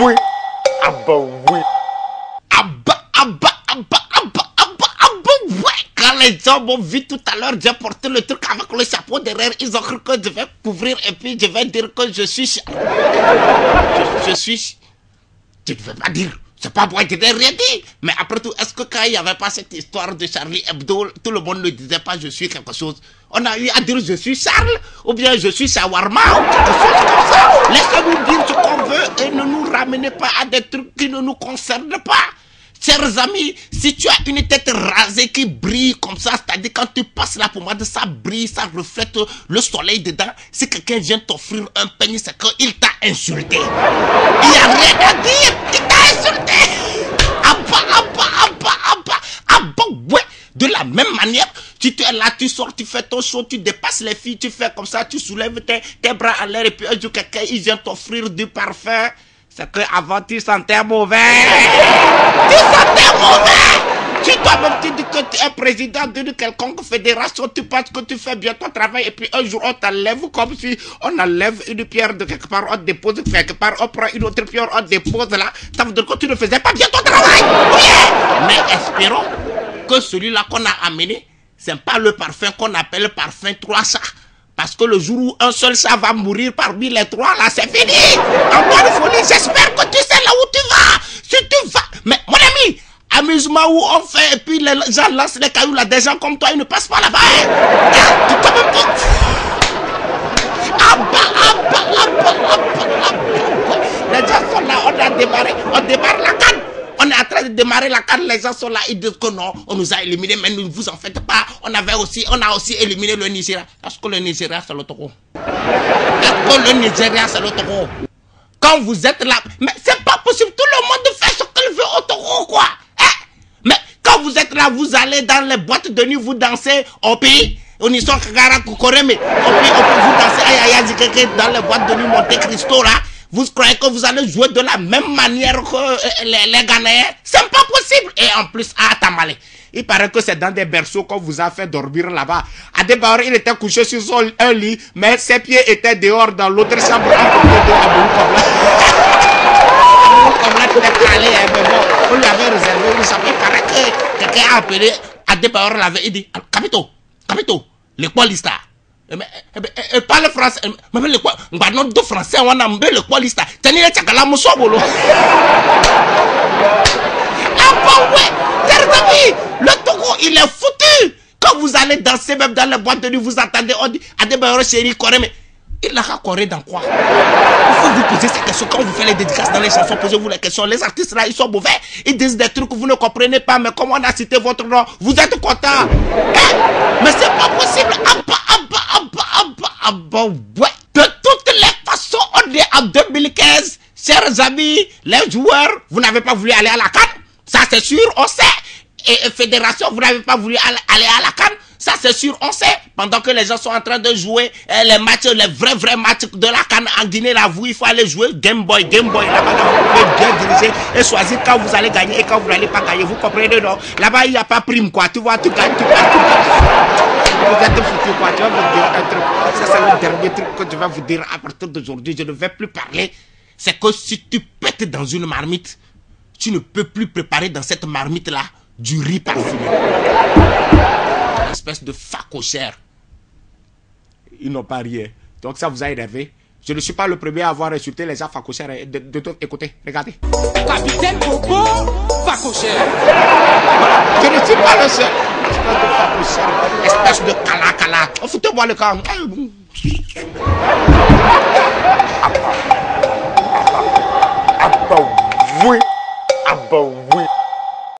oui. Ouais. Quand les gens m'ont vu tout à l'heure, j'ai porté le truc avec le chapeau derrière. Ils ont cru que je vais couvrir et puis je vais dire que je suis... Je suis... Tu ne veux pas dire... C'est pas moi qui n'ai rien dit. Mais après tout, est-ce que quand il n'y avait pas cette histoire de Charlie Hebdo, tout le monde ne disait pas je suis quelque chose? On a eu à dire je suis Charles, ou bien je suis Shawarma, ou quelque chose comme ça. Laissez-nous dire ce qu'on veut et ne nous ramenez pas à des trucs qui ne nous concernent pas. Chers amis, si tu as une tête rasée qui brille comme ça, c'est-à-dire quand tu passes la pommade, ça brille, ça reflète le soleil dedans. Si quelqu'un vient t'offrir un peigne, c'est qu'il t'a insulté. Il n'y a rien à dire, il t'a insulté. Ouais. De la même manière, tu es là, tu sors, tu fais ton show, tu dépasses les filles, tu fais comme ça, tu soulèves tes bras en l'air et puis un jour quelqu'un il vient t'offrir du parfum. C'est qu'avant tu sentais mauvais. Tu sentais mauvais. Si toi-même tu dis que tu es président d'une quelconque fédération, tu penses que tu fais bien ton travail et puis un jour on t'enlève comme si on enlève une pierre de quelque part, on dépose quelque part, on prend une autre pierre, on dépose là. Ça veut dire que tu ne faisais pas bien ton travail. Oui. Mais espérons que celui-là qu'on a amené, c'est pas le parfum qu'on appelle parfum 3 chats. Parce que le jour où un seul chat va mourir parmi les 3, là, c'est fini. Encore une folie, j'espère que tu sais là où tu vas. Si tu vas... Mais mon ami, amusement où on fait et puis les gens lancent les cailloux là, des gens comme toi, ils ne passent pas là-bas. Tu peux même pas... Les gens sont là, on a démarré, on démarre la canne. On est en train de démarrer la canne, les gens sont là, ils disent que non, on nous a éliminés, mais ne vous en faites pas. On a aussi éliminé le Nigeria. Parce que le Nigeria, c'est le Togo. Parce que le Nigeria, c'est le Togo. Quand vous êtes là, mais c'est pas possible, tout le monde fait ce qu'il veut au Togo, quoi. Mais quand vous êtes là, vous allez dans les boîtes de nuit, vous dansez au pays. On y sort Kagara Kukoreme. Au pays, vous dansez Ayaya Zikeke dans les boîtes de nuit Monte Cristo, là. Vous croyez que vous allez jouer de la même manière que les Ghanéens? C'est pas possible. Et en plus, à Tamale, il paraît que c'est dans des berceaux qu'on vous a fait dormir là-bas. À Debaor, il était couché sur un lit, mais ses pieds étaient dehors dans l'autre chambre. Comme là, il était calé, mais bon, on lui avait réservé une chambre. Il paraît que quelqu'un a appelé à Debaor, l'avait dit, Capito, l'école lista. Mais parle français, mais le quoi, non de français, on a mbé le quoi lista. Tenez les tchakala moussobolo. Ah bon ouais, chers amis, le Togo il est foutu. Quand vous allez danser même dans les boîtes de nuit, vous entendez, on dit, Adebayor chéri Corée, mais il a Corée dans quoi? Il faut vous poser ces questions quand vous faites les dédicaces dans les chansons, posez-vous les questions. Les artistes là, ils sont mauvais, ils disent des trucs que vous ne comprenez pas, mais comme on a cité votre nom, vous êtes content. Mais c'est pas possible. Ouais. De toutes les façons, on est en 2015. Chers amis, les joueurs, vous n'avez pas voulu aller à la CAN. Ça c'est sûr, on sait. Et fédération, vous n'avez pas voulu aller à la CAN. Ça c'est sûr, on sait. Pendant que les gens sont en train de jouer les matchs, les vrais matchs de la CAN en Guinée, là, vous, il faut aller jouer Game Boy, là-bas, vous pouvez bien diriger et choisir quand vous allez gagner et quand vous n'allez pas gagner. Vous comprenez, non? Là-bas, il n'y a pas prime, quoi. Tu vois, tu gagnes, tu perds, tu gagnes. Vous êtes foutu, quoi. Tu vas vous dire un truc. Ça, c'est le dernier truc que je vais vous dire à partir d'aujourd'hui. Je ne vais plus parler. C'est que si tu pètes dans une marmite, tu ne peux plus préparer dans cette marmite-là du riz parfumé. Espèce de facochère. Ils n'ont pas rien. Donc ça vous a énervé. Je ne suis pas le premier à avoir insulté les gens facochères. Écoutez, regardez. Capitaine Bobo, facochère. Je ne suis pas le seul. Espèce de facochère. Espèce de cala. Foutez-moi le camp. Oui.